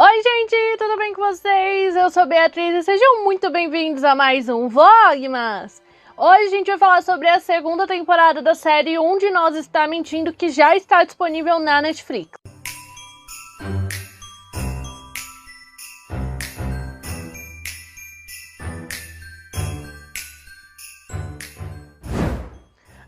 Oi gente, tudo bem com vocês? Eu sou Beatriz e sejam muito bem-vindos a mais um Vlogmas! Hoje a gente vai falar sobre a segunda temporada da série Um de Nós Está Mentindo, que já está disponível na Netflix.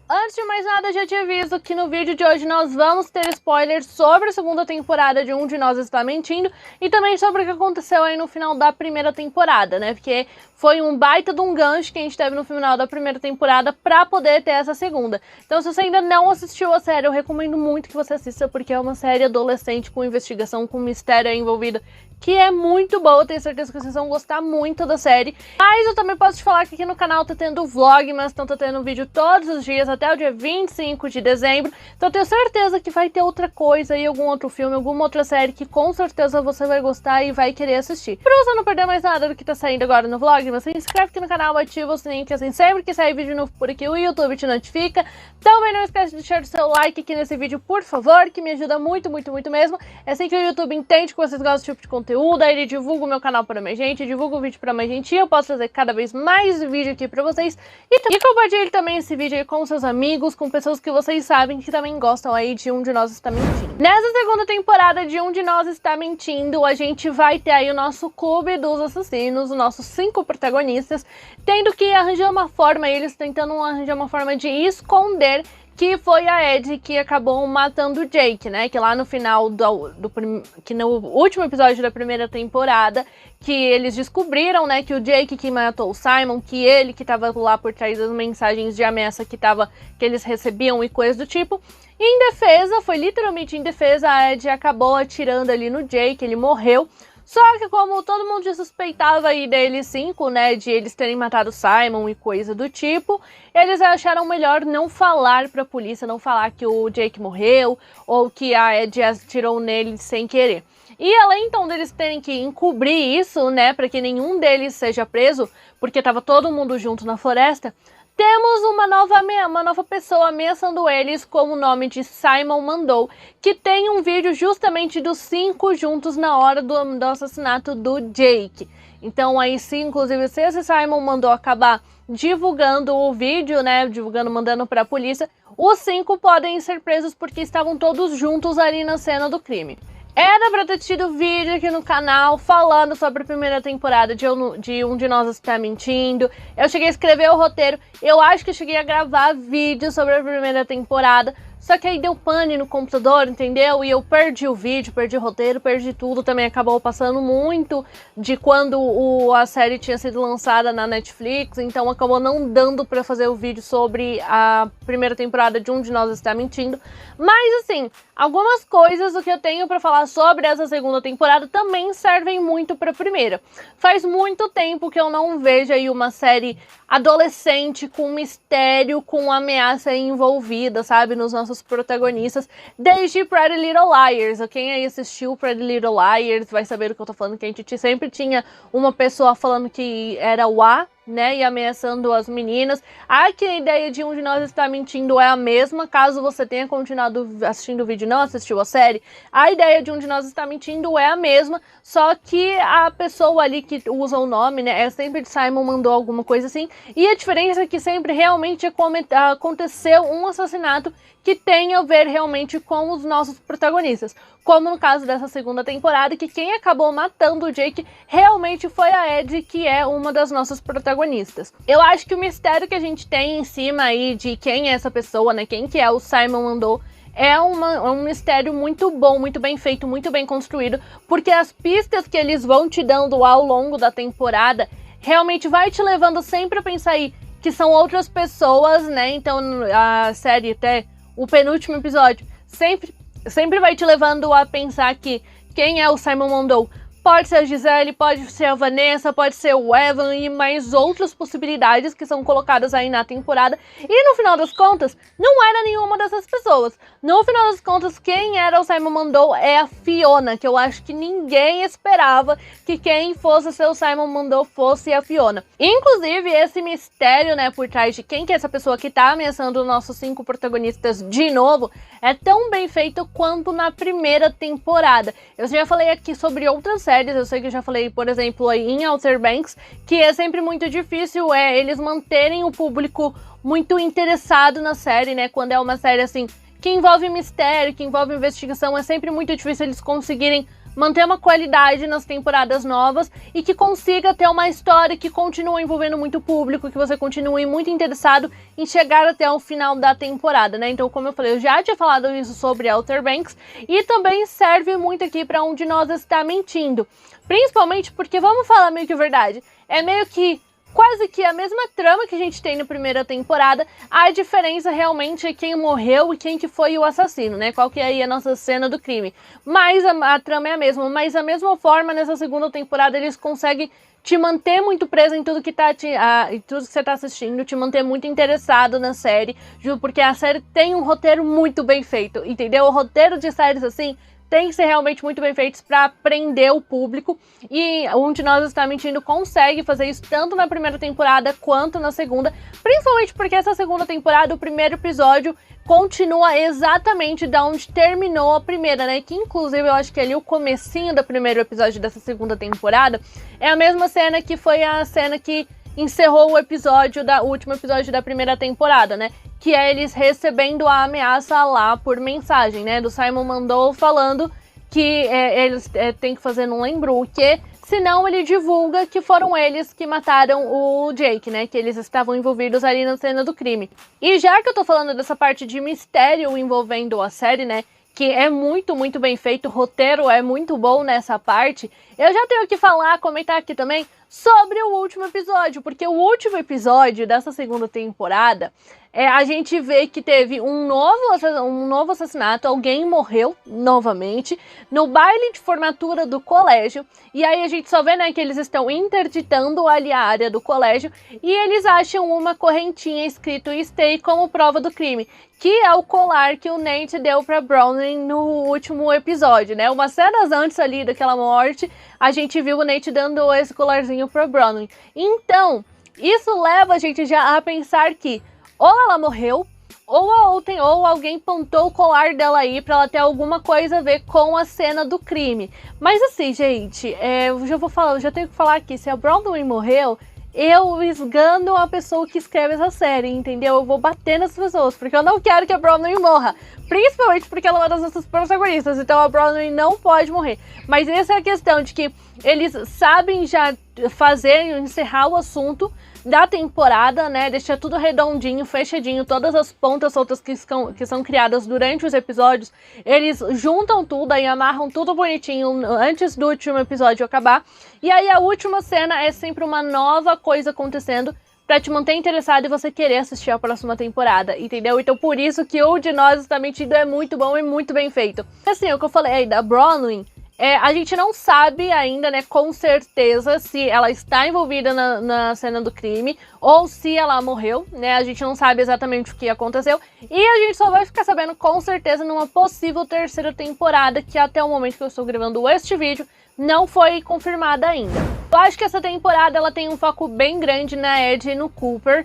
Antes de mais nada, já te aviso que no vídeo de hoje nós vamos ter spoilers sobre a segunda temporada de Um de Nós Está Mentindo e também sobre o que aconteceu aí no final da primeira temporada, né? Porque foi um baita de um gancho que a gente teve no final da primeira temporada pra poder ter essa segunda. Então, se você ainda não assistiu a série, eu recomendo muito que você assista, porque é uma série adolescente com investigação, com mistério envolvido, que é muito boa. Tenho certeza que vocês vão gostar muito da série. Mas eu também posso te falar que aqui no canal tá tendo Vlogmas, então tá tendo vídeo todos os dias até o dia 25 de dezembro. Então eu tenho certeza que vai ter outra coisa aí, algum outro filme, alguma outra série que com certeza você vai gostar e vai querer assistir. Pra você não perder mais nada do que tá saindo agora no Vlogmas, se inscreve aqui no canal, ativa o sininho, que assim sempre que sair vídeo novo por aqui o YouTube te notifica. Também não esquece de deixar o seu like aqui nesse vídeo, por favor, que me ajuda muito, muito, muito mesmo. É assim que o YouTube entende que vocês gostam desse tipo de conteúdo, aí ele divulga o meu canal para mais gente, divulga o vídeo para mais gente e eu posso trazer cada vez mais vídeo aqui para vocês. E compartilhe também esse vídeo aí com seus amigos, com pessoas que vocês sabem que também gostam aí de Um de Nós Está Mentindo. Nessa segunda temporada de Um de Nós Está Mentindo, a gente vai ter aí o nosso clube dos assassinos, os nossos 5 protagonistas, tendo que arranjar uma forma, eles tentando arranjar uma forma de esconder que foi a Ed que acabou matando o Jake, né? Que lá no final que no último episódio da primeira temporada, que eles descobriram, né, que o Jake que matou o Simon, que ele que tava lá por trás das mensagens de ameaça que eles recebiam e coisas do tipo. E em defesa, foi literalmente em defesa, a Ed acabou atirando ali no Jake, ele morreu. Só que como todo mundo já suspeitava aí deles 5, né, de eles terem matado o Simon e coisa do tipo, eles acharam melhor não falar pra polícia, não falar que o Jake morreu ou que a Ed atirou nele sem querer. E além então deles terem que encobrir isso, né, pra que nenhum deles seja preso, porque tava todo mundo junto na floresta, temos uma nova pessoa ameaçando eles com o nome de Simon Mandou, que tem um vídeo justamente dos 5 juntos na hora do assassinato do Jake. Então aí sim, inclusive, se esse Simon Mandou acabar divulgando o vídeo, né, mandando pra polícia, os 5 podem ser presos porque estavam todos juntos ali na cena do crime. Era pra ter tido vídeo aqui no canal falando sobre a primeira temporada de Um de Nós Está Mentindo. Eu cheguei a escrever o roteiro, eu acho que eu cheguei a gravar vídeo sobre a primeira temporada, só que aí deu pane no computador, entendeu? E eu perdi o vídeo, perdi o roteiro, perdi tudo. Também acabou passando muito de quando a série tinha sido lançada na Netflix, então acabou não dando pra fazer o vídeo sobre a primeira temporada de Um de Nós Está Mentindo. Mas assim, algumas coisas do que eu tenho pra falar sobre essa segunda temporada também servem muito pra primeira. Faz muito tempo que eu não vejo aí uma série adolescente com mistério, com ameaça envolvida, sabe, nos nossos protagonistas, desde Pretty Little Liars. Quem aí assistiu Pretty Little Liars vai saber do que eu tô falando, que a gente sempre tinha uma pessoa falando que era o A, né, e ameaçando as meninas. Aqui a ideia de Um de Nós Está Mentindo é a mesma, caso você tenha continuado assistindo o vídeo e não assistiu a série, a ideia de Um de Nós Está Mentindo é a mesma, só que a pessoa ali que usa o nome, né, é sempre de Simon Mandou, alguma coisa assim, e a diferença é que sempre realmente aconteceu um assassinato que tem a ver realmente com os nossos protagonistas, como no caso dessa segunda temporada, que quem acabou matando o Jake realmente foi a Ed, que é uma das nossas protagonistas. Eu acho que o mistério que a gente tem em cima aí de quem é essa pessoa, né, quem que é o Simon Mandou, é um mistério muito bom, muito bem feito, muito bem construído, porque as pistas que eles vão te dando ao longo da temporada realmente vai te levando sempre a pensar aí que são outras pessoas, né? Então a série, até o penúltimo episódio, sempre vai te levando a pensar que quem é o Simon Mandou Pode ser a Gisele, pode ser a Vanessa, pode ser o Evan e mais outras possibilidades que são colocadas aí na temporada. E no final das contas, não era nenhuma dessas pessoas. No final das contas, quem era o Simon Mandou é a Fiona, que eu acho que ninguém esperava que quem fosse ser o Simon Mandou fosse a Fiona. Inclusive, esse mistério, né, por trás de quem que é essa pessoa que tá ameaçando os nossos 5 protagonistas de novo, é tão bem feito quanto na primeira temporada. Eu já falei aqui sobre outras séries, eu sei que eu já falei, por exemplo, aí em Outer Banks, que é sempre muito difícil eles manterem o público muito interessado na série, né, quando é uma série assim, que envolve mistério, que envolve investigação, é sempre muito difícil eles conseguirem manter uma qualidade nas temporadas novas e que consiga ter uma história que continue envolvendo muito público, que você continue muito interessado em chegar até o final da temporada, né? Então, como eu falei, eu já tinha falado isso sobre Outer Banks e também serve muito aqui para um de nós está mentindo. Principalmente porque, vamos falar meio que a verdade, é meio que quase que a mesma trama que a gente tem na primeira temporada, a diferença realmente é quem morreu e quem que foi o assassino, né? Qual que é aí a nossa cena do crime. Mas a trama é a mesma, mas da mesma forma, nessa segunda temporada, eles conseguem te manter muito preso em tudo que tudo que você tá assistindo, te manter muito interessado na série, porque a série tem um roteiro muito bem feito, entendeu? O roteiro de séries assim tem que ser realmente muito bem feitos para prender o público, e Um de Nós Está Mentindo consegue fazer isso tanto na primeira temporada quanto na segunda, principalmente porque essa segunda temporada, o primeiro episódio continua exatamente da onde terminou a primeira, né, que inclusive eu acho que ali o comecinho do primeiro episódio dessa segunda temporada é a mesma cena que foi a cena que encerrou o último episódio da primeira temporada, né? Que é eles recebendo a ameaça lá por mensagem, né? Do Simon Mandou falando que eles têm que fazer, não lembro o que, senão ele divulga que foram eles que mataram o Jake, né? Que eles estavam envolvidos ali na cena do crime. E já que eu tô falando dessa parte de mistério envolvendo a série, né? Que é muito, muito bem feito, o roteiro é muito bom nessa parte, eu já tenho que comentar aqui também sobre o último episódio, porque o último episódio dessa segunda temporada, a gente vê que teve um novo assassinato, alguém morreu novamente no baile de formatura do colégio, e aí a gente só vê, né, que eles estão interditando ali a área do colégio, e eles acham uma correntinha escrito "Stay" como prova do crime, que é o colar que o Nate deu pra Browning no último episódio, né? Umas cenas antes ali daquela morte, a gente viu o Nate dando esse colarzinho pra Browning. Então, isso leva a gente já a pensar que ou ela morreu, ou alguém plantou o colar dela aí pra ela ter alguma coisa a ver com a cena do crime. Mas assim, gente, eu já tenho que falar aqui, se a Bronwyn morreu, eu esgano a pessoa que escreve essa série, entendeu? Eu vou bater nessas pessoas, porque eu não quero que a Bronwyn morra. Principalmente porque ela é uma das nossas protagonistas, então a Bronwyn não pode morrer. Mas essa é a questão de que eles sabem já encerrar o assunto da temporada, né? Deixar tudo redondinho, fechadinho, todas as pontas soltas que são criadas durante os episódios, eles juntam tudo aí, amarram tudo bonitinho antes do último episódio acabar. E aí a última cena é sempre uma nova coisa acontecendo pra te manter interessado e você querer assistir a próxima temporada, entendeu? Então por isso que O de Nós Está Mentindo é muito bom e muito bem feito. Assim, o que eu falei aí da Bronwyn, a gente não sabe ainda, né, com certeza se ela está envolvida na cena do crime ou se ela morreu, né? A gente não sabe exatamente o que aconteceu e a gente só vai ficar sabendo com certeza numa possível terceira temporada, que até o momento que eu estou gravando este vídeo não foi confirmada ainda. Eu acho que essa temporada ela tem um foco bem grande na Ed e no Cooper.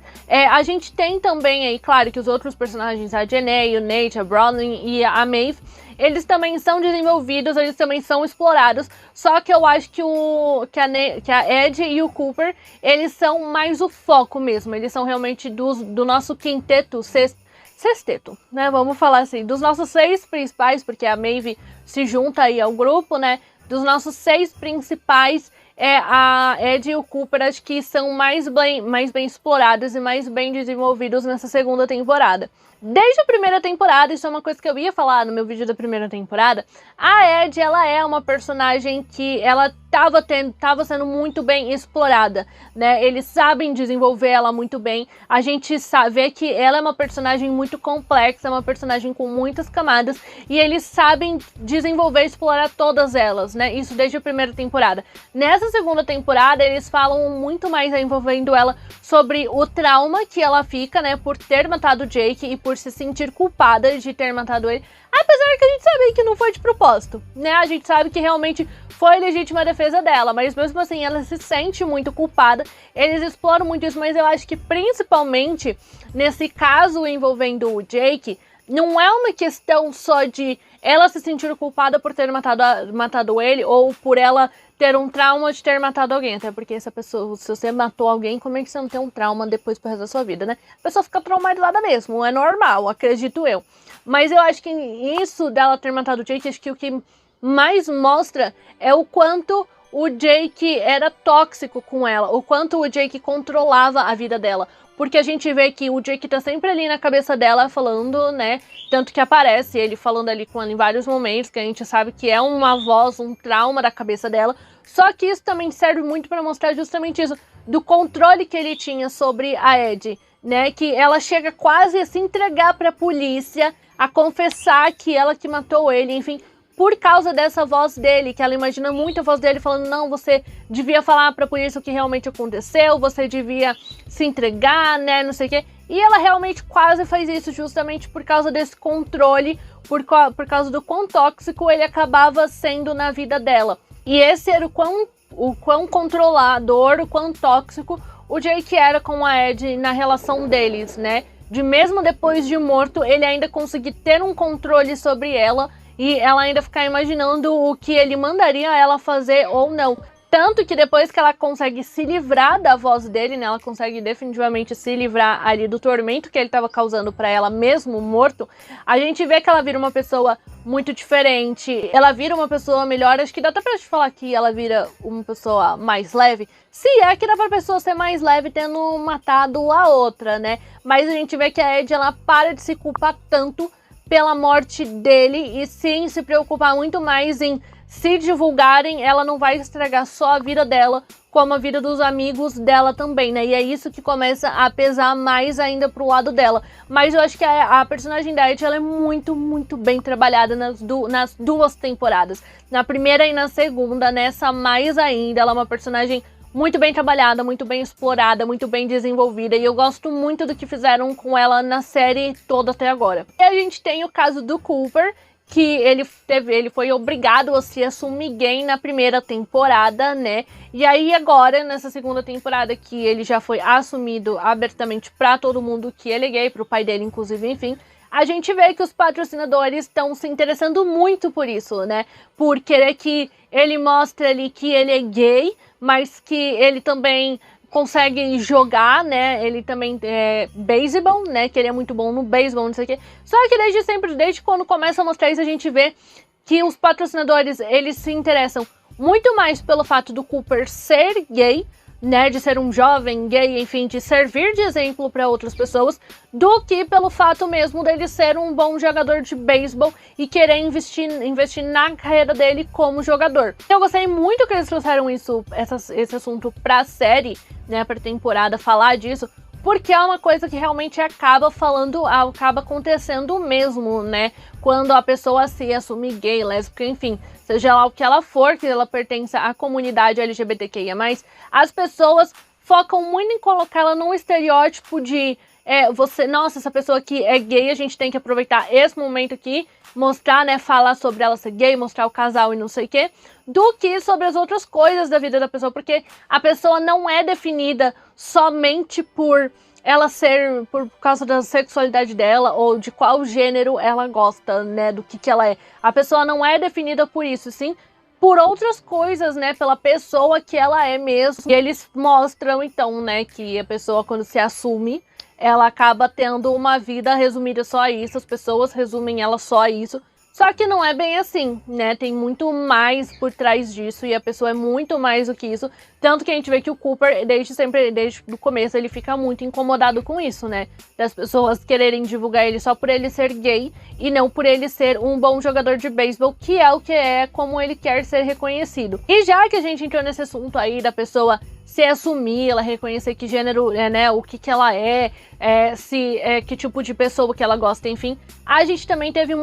A gente tem também aí, claro, que os outros personagens, a Jenny, o Nate, a Bronwyn e a Maeve, eles também são desenvolvidos, eles também são explorados, só que eu acho que a Ed e o Cooper, eles são mais o foco mesmo, eles são realmente do nosso quinteto, sexteto, né, vamos falar assim, dos nossos 6 principais, porque a Maeve se junta aí ao grupo, né, dos nossos 6 principais, a Ed e o Cooper acho que são mais bem explorados e mais bem desenvolvidos nessa segunda temporada. Desde a primeira temporada, isso é uma coisa que eu ia falar no meu vídeo da primeira temporada, a Ed, ela é uma personagem que ela tava sendo muito bem explorada, né? Eles sabem desenvolver ela muito bem. A gente vê que ela é uma personagem muito complexa, é uma personagem com muitas camadas, e eles sabem desenvolver e explorar todas elas, né? Isso desde a primeira temporada. Nessa segunda temporada, eles falam muito mais envolvendo ela sobre o trauma que ela fica, né, por ter matado o Jake e por se sentir culpada de ter matado ele. Apesar que a gente sabe que não foi de propósito, né? A gente sabe que realmente foi legítima a defesa dela, mas mesmo assim ela se sente muito culpada. Eles exploram muito isso, mas eu acho que principalmente nesse caso envolvendo o Jake, não é uma questão só de ela se sentir culpada por ter matado ele, ou por ela ter um trauma de ter matado alguém. Até porque essa pessoa, se você matou alguém, como é que você não tem um trauma depois pro resto da sua vida, né? A pessoa fica traumatizada mesmo, é normal, acredito eu. Mas eu acho que isso dela ter matado o Jake, acho que o que mais mostra é o quanto o Jake era tóxico com ela, o quanto o Jake controlava a vida dela. Porque a gente vê que o Jake tá sempre ali na cabeça dela falando, né? Tanto que aparece ele falando ali com ela em vários momentos, que a gente sabe que é uma voz, um trauma da cabeça dela. Só que isso também serve muito para mostrar justamente isso, do controle que ele tinha sobre a Ed, né? Que ela chega quase a se entregar pra polícia, a confessar que ela que matou ele, enfim, por causa dessa voz dele, que ela imagina muito a voz dele falando, não, você devia falar pra polícia o que realmente aconteceu, você devia se entregar, né, não sei o quê. E ela realmente quase faz isso justamente por causa desse controle, por causa do quão tóxico ele acabava sendo na vida dela. E esse era o quão controlador, o quão tóxico o Jake era com a Ed na relação deles, né? De mesmo depois de morto, ele ainda conseguir ter um controle sobre ela, e ela ainda ficar imaginando o que ele mandaria ela fazer ou não. Tanto que depois que ela consegue se livrar da voz dele, né, ela consegue definitivamente se livrar ali do tormento que ele estava causando para ela mesmo morto, a gente vê que ela vira uma pessoa muito diferente, ela vira uma pessoa melhor. Acho que dá até pra te falar que ela vira uma pessoa mais leve. Se é que dá pra pessoa ser mais leve tendo matado a outra, né? Mas a gente vê que a Ed, ela para de se culpar tanto pela morte dele e sim se preocupar muito mais em se divulgarem. Ela não vai estragar só a vida dela, como a vida dos amigos dela também, né? E é isso que começa a pesar mais ainda pro lado dela. Mas eu acho que a personagem da Ed, ela é muito, muito bem trabalhada nas duas temporadas. Na primeira e na segunda, nessa mais ainda, ela é uma personagem muito bem trabalhada, muito bem explorada, muito bem desenvolvida, e eu gosto muito do que fizeram com ela na série toda até agora. E a gente tem o caso do Cooper, que ele foi obrigado a se assumir gay na primeira temporada, né? E aí agora, nessa segunda temporada, que ele já foi assumido abertamente pra todo mundo que ele é gay, pro pai dele inclusive, enfim, a gente vê que os patrocinadores estão se interessando muito por isso, né? Por querer que ele mostre ali que ele é gay, mas que ele também consegue jogar, né? Ele também é beisebol, né? Que ele é muito bom no beisebol, não sei o quê. Só que desde sempre, desde quando começa a mostrar isso, a gente vê que os patrocinadores, eles se interessam muito mais pelo fato do Cooper ser gay, né, de ser um jovem gay, enfim, de servir de exemplo para outras pessoas, do que pelo fato mesmo dele ser um bom jogador de beisebol e querer investir na carreira dele como jogador. Eu gostei muito que eles trouxeram esse assunto pra série, né, pra temporada, falar disso, porque é uma coisa que realmente acaba acontecendo mesmo, né? Quando a pessoa se assume gay, lésbica, enfim, seja lá o que ela for, que ela pertença à comunidade LGBTQIA+, as pessoas focam muito em colocá-la num estereótipo de nossa, essa pessoa aqui é gay, a gente tem que aproveitar esse momento aqui, mostrar, né, falar sobre ela ser gay, mostrar o casal e não sei o quê, do que sobre as outras coisas da vida da pessoa, porque a pessoa não é definida somente por ela ser, por causa da sexualidade dela ou de qual gênero ela gosta, né, do que ela é. A pessoa não é definida por isso, sim, por outras coisas, né, pela pessoa que ela é mesmo. E eles mostram, então, né, que a pessoa, quando se assume, ela acaba tendo uma vida resumida só a isso, as pessoas resumem ela só a isso, Só que não é bem assim, né? Tem muito mais por trás disso e a pessoa é muito mais do que isso. Tanto que a gente vê que o Cooper, desde o começo, ele fica muito incomodado com isso, né? Das pessoas quererem divulgar ele só por ele ser gay e não por ele ser um bom jogador de beisebol, que é como ele quer ser reconhecido. E já que a gente entrou nesse assunto aí da pessoa se assumir, ela reconhecer que gênero é, né, o que ela que tipo de pessoa que ela gosta, enfim. A gente também teve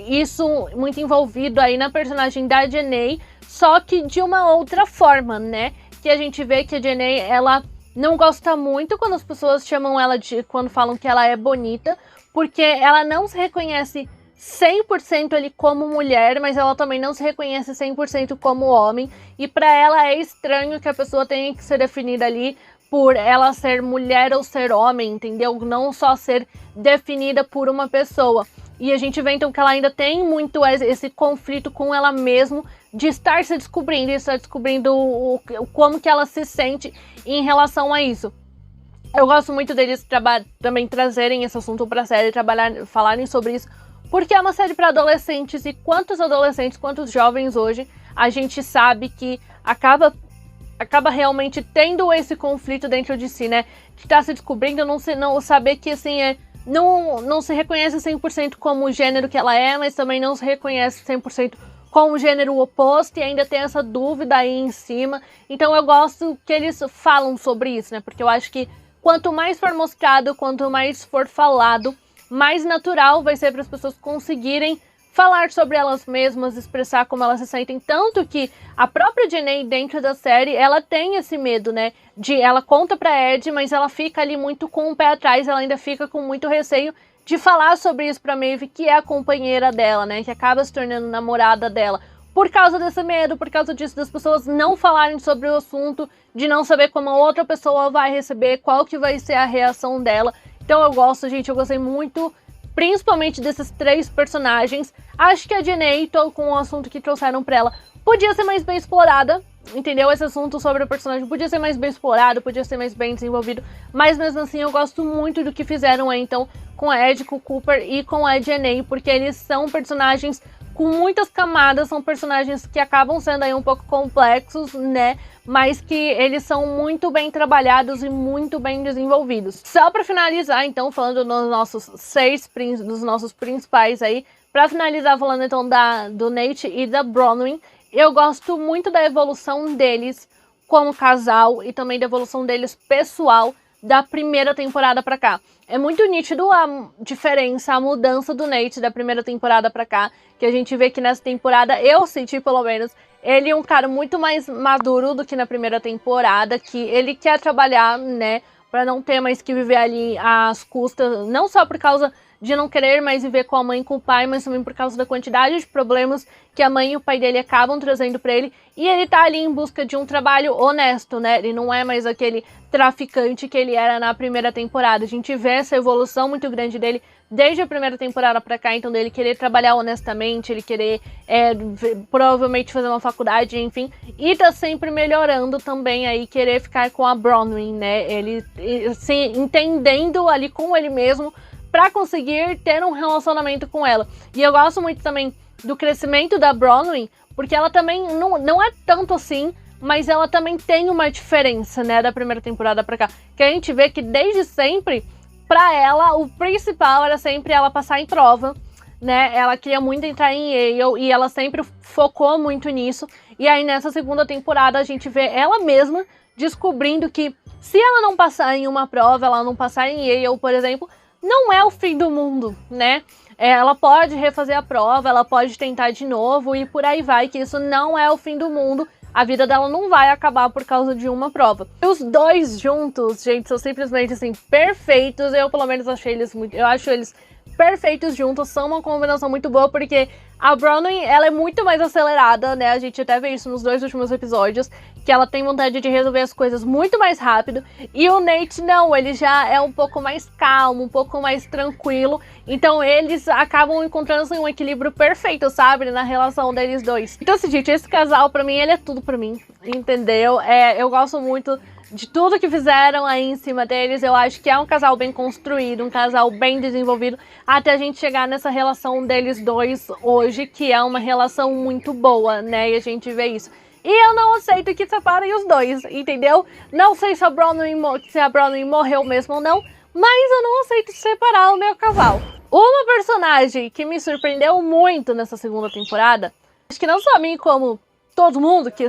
isso muito envolvido aí na personagem da Jenny, só que de uma outra forma, né? Que a gente vê que a Jenny, ela não gosta muito quando as pessoas chamam ela quando falam que ela é bonita, porque ela não se reconhece 100% ali como mulher, mas ela também não se reconhece 100% como homem, e para ela é estranho que a pessoa tenha que ser definida ali por ela ser mulher ou ser homem, entendeu? Não só ser definida por uma pessoa. E a gente vê então que ela ainda tem muito esse conflito com ela mesma, de estar se descobrindo, e estar descobrindo como que ela se sente em relação a isso. Eu gosto muito deles também trazerem esse assunto pra série, falarem sobre isso, porque é uma série para adolescentes, e quantos adolescentes, quantos jovens hoje, a gente sabe que acaba realmente tendo esse conflito dentro de si, né? Que tá se descobrindo, não saber que, assim, não se reconhece 100% como o gênero que ela é, mas também não se reconhece 100% como o gênero oposto, e ainda tem essa dúvida aí em cima. Então eu gosto que eles falam sobre isso, né? Porque eu acho que quanto mais for mostrado, quanto mais for falado, mais natural vai ser para as pessoas conseguirem falar sobre elas mesmas, expressar como elas se sentem. Tanto que a própria Jenny, dentro da série, ela tem esse medo, né? Ela conta pra Ed, mas ela fica ali muito com o pé atrás, ela ainda fica com muito receio de falar sobre isso pra Maeve, que é a companheira dela, né? Que acaba se tornando namorada dela. Por causa desse medo, por causa disso, das pessoas não falarem sobre o assunto, de não saber como a outra pessoa vai receber, qual que vai ser a reação dela. Então eu gostei muito, principalmente desses 3 personagens. Acho que a Jenny, com o assunto que trouxeram pra ela, podia ser mais bem explorada, entendeu? Esse assunto sobre o personagem podia ser mais bem explorado, podia ser mais bem desenvolvido, mas mesmo assim eu gosto muito do que fizeram aí, então, com a Ed, com o Cooper e com a Jenny, porque eles são personagens com muitas camadas, são personagens que acabam sendo aí um pouco complexos, né? Mas que eles são muito bem trabalhados e muito bem desenvolvidos. Só pra finalizar, então, falando dos nossos principais aí, pra finalizar falando então do Nate e da Bronwyn, eu gosto muito da evolução deles como casal e também da evolução deles pessoal da primeira temporada pra cá. É muito nítido a diferença, a mudança do Nate da primeira temporada pra cá, que a gente vê que nessa temporada, eu senti pelo menos, ele é um cara muito mais maduro do que na primeira temporada, que ele quer trabalhar, né, pra não ter mais que viver ali às custas, não só por causa de não querer mais viver com a mãe e com o pai, mas também por causa da quantidade de problemas que a mãe e o pai dele acabam trazendo pra ele, e ele tá ali em busca de um trabalho honesto, né, ele não é mais aquele traficante que ele era na primeira temporada. A gente vê essa evolução muito grande dele desde a primeira temporada pra cá, então dele querer trabalhar honestamente, ele querer provavelmente fazer uma faculdade, enfim, e tá sempre melhorando também aí, querer ficar com a Bronwyn, né, ele se entendendo ali com ele mesmo pra conseguir ter um relacionamento com ela. E eu gosto muito também do crescimento da Bronwyn, porque ela também não é tanto assim, mas ela também tem uma diferença, né, da primeira temporada pra cá, que a gente vê que desde sempre, pra ela, o principal era sempre ela passar em prova, né, ela queria muito entrar em Yale, e ela sempre focou muito nisso, e aí nessa segunda temporada a gente vê ela mesma descobrindo que se ela não passar em uma prova, ela não passar em Yale, por exemplo, não é o fim do mundo, né? Ela pode refazer a prova, ela pode tentar de novo e por aí vai, que isso não é o fim do mundo. A vida dela não vai acabar por causa de uma prova. E os dois juntos, gente, são simplesmente, assim, perfeitos. Eu, pelo menos, eu acho eles perfeitos juntos, são uma combinação muito boa, porque a Bronwyn, ela é muito mais acelerada, né, a gente até vê isso nos 2 últimos episódios, que ela tem vontade de resolver as coisas muito mais rápido, e o Nate não, ele já é um pouco mais calmo, um pouco mais tranquilo, então eles acabam encontrando assim, um equilíbrio perfeito, sabe, na relação deles dois. Então assim, gente, esse casal pra mim, ele é tudo pra mim, entendeu? Eu gosto muito de tudo que fizeram aí em cima deles. Eu acho que é um casal bem construído, um casal bem desenvolvido, até a gente chegar nessa relação deles dois hoje, que é uma relação muito boa, né? E a gente vê isso. E eu não aceito que separem os dois, entendeu? Não sei se a Bronwyn morreu mesmo ou não, mas eu não aceito separar o meu casal. Uma personagem que me surpreendeu muito nessa segunda temporada, acho que não só a mim, como todo mundo que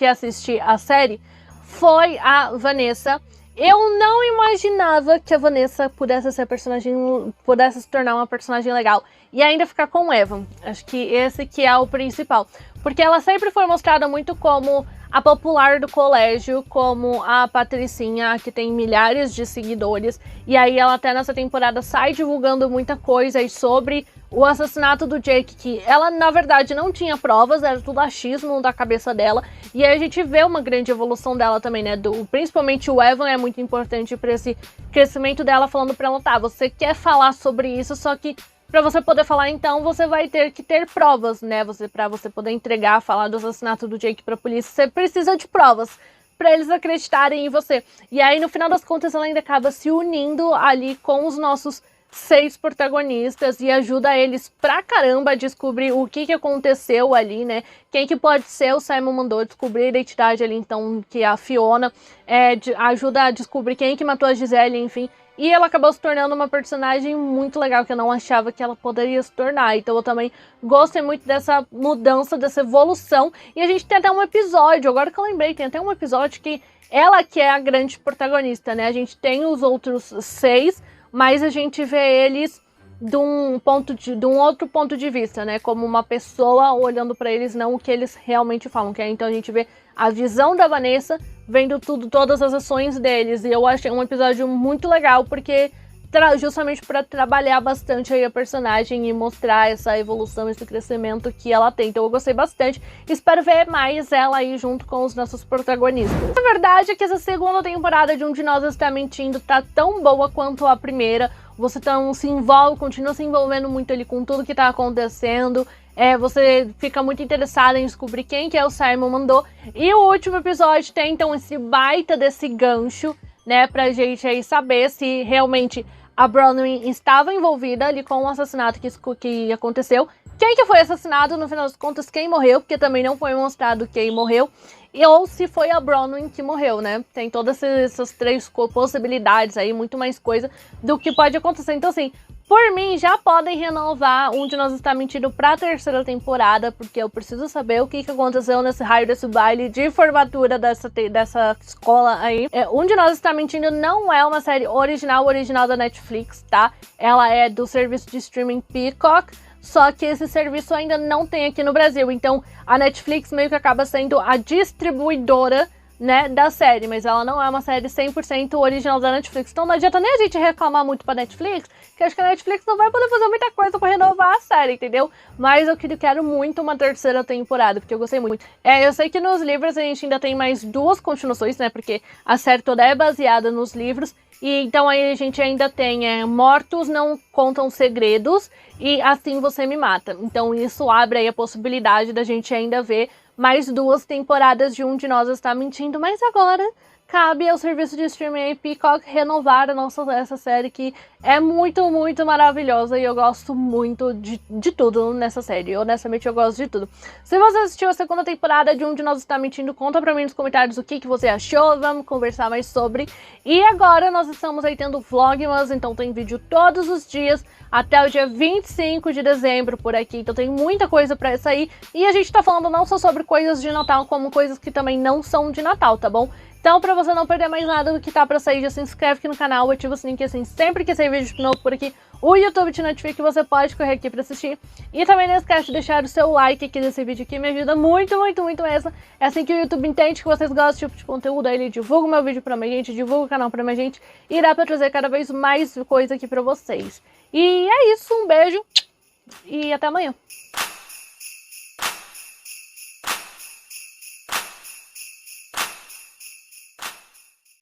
assiste a série, foi a Vanessa. Eu não imaginava que a Vanessa pudesse se tornar uma personagem legal e ainda ficar com o Evan. Acho que esse que é o principal, porque ela sempre foi mostrada muito como a popular do colégio, como a patricinha, que tem milhares de seguidores, e aí ela até nessa temporada sai divulgando muita coisa aí sobre o assassinato do Jake, que ela na verdade não tinha provas, era tudo achismo da cabeça dela, e aí a gente vê uma grande evolução dela também, né, principalmente o Evan é muito importante para esse crescimento dela, falando pra ela, tá, você quer falar sobre isso, só que pra você poder falar, então, você vai ter que ter provas, né? Pra você poder falar do assassinato do Jake pra polícia, você precisa de provas pra eles acreditarem em você. E aí, no final das contas, ela ainda acaba se unindo ali com os nossos 6 protagonistas e ajuda eles pra caramba a descobrir o que aconteceu ali, né? Quem que pode ser o Simon mandou descobrir a identidade ali, então, que é a Fiona, ajuda a descobrir quem que matou a Gisele, enfim. E ela acabou se tornando uma personagem muito legal, que eu não achava que ela poderia se tornar. Então eu também gostei muito dessa mudança, dessa evolução. E a gente tem até um episódio, agora que eu lembrei, tem até um episódio que ela que é a grande protagonista, né? A gente tem os outros 6, mas a gente vê eles de um outro ponto de vista, né? Como uma pessoa olhando pra eles, não o que eles realmente falam. Então a gente vê a visão da Vanessa vendo todas as ações deles. E eu achei um episódio muito legal, porque justamente para trabalhar bastante aí a personagem e mostrar essa evolução, esse crescimento que ela tem. Então eu gostei bastante. Espero ver mais ela aí junto com os nossos protagonistas. A verdade é que essa segunda temporada de Um de Nós Está Mentindo tá tão boa quanto a primeira. Você continua se envolvendo muito ali com tudo que tá acontecendo. Você fica muito interessada em descobrir quem que é o Simon mandou. E o último episódio tem então esse baita desse gancho, né, pra gente aí saber se realmente a Bronwyn estava envolvida ali com o assassinato que aconteceu. Quem que foi assassinado, no final das contas, quem morreu, porque também não foi mostrado quem morreu. Ou se foi a Bronwyn que morreu, né? Tem todas essas 3 possibilidades aí, muito mais coisa do que pode acontecer. Então, assim, por mim, já podem renovar Um de Nós Está Mentindo pra 3ª temporada, porque eu preciso saber o que aconteceu nesse raio desse baile de formatura dessa escola aí. Um de Nós Está Mentindo não é uma série original da Netflix, tá? Ela é do serviço de streaming Peacock, só que esse serviço ainda não tem aqui no Brasil, então a Netflix meio que acaba sendo a distribuidora, né, da série, mas ela não é uma série 100% original da Netflix, então não adianta nem a gente reclamar muito pra Netflix, que acho que a Netflix não vai poder fazer muita coisa pra renovar a série, entendeu? Mas eu quero muito uma 3ª temporada, porque eu gostei muito. Eu sei que nos livros a gente ainda tem mais 2 continuações, né, porque a série toda é baseada nos livros, e então aí a gente ainda tem Mortos Não Contam Segredos e Assim Você Me Mata. Então isso abre aí a possibilidade da gente ainda ver mais 2 temporadas de Um de Nós Está Mentindo, mas agora cabe ao serviço de streaming Peacock renovar essa série, que é muito, muito maravilhosa e eu gosto muito de tudo nessa série. Honestamente, eu gosto de tudo. Se você assistiu a 2ª temporada de Um de Nós Está Mentindo, conta pra mim nos comentários o que você achou, vamos conversar mais sobre. E agora nós estamos aí tendo Vlogmas, então tem vídeo todos os dias até o dia 25 de dezembro por aqui, então tem muita coisa pra sair. E a gente tá falando não só sobre coisas de Natal, como coisas que também não são de Natal, tá bom? Então, pra você não perder mais nada do que tá pra sair, já se inscreve aqui no canal, ativa o sininho que assim, sempre que sair vídeo novo por aqui, o YouTube te notifica que você pode correr aqui pra assistir. E também não esquece de deixar o seu like aqui nesse vídeo aqui, me ajuda muito, muito, muito mesmo. É assim que o YouTube entende que vocês gostam desse tipo de conteúdo, aí ele divulga o meu vídeo pra mais gente, divulga o canal pra mais gente, e dá pra trazer cada vez mais coisa aqui pra vocês. E é isso, um beijo e até amanhã.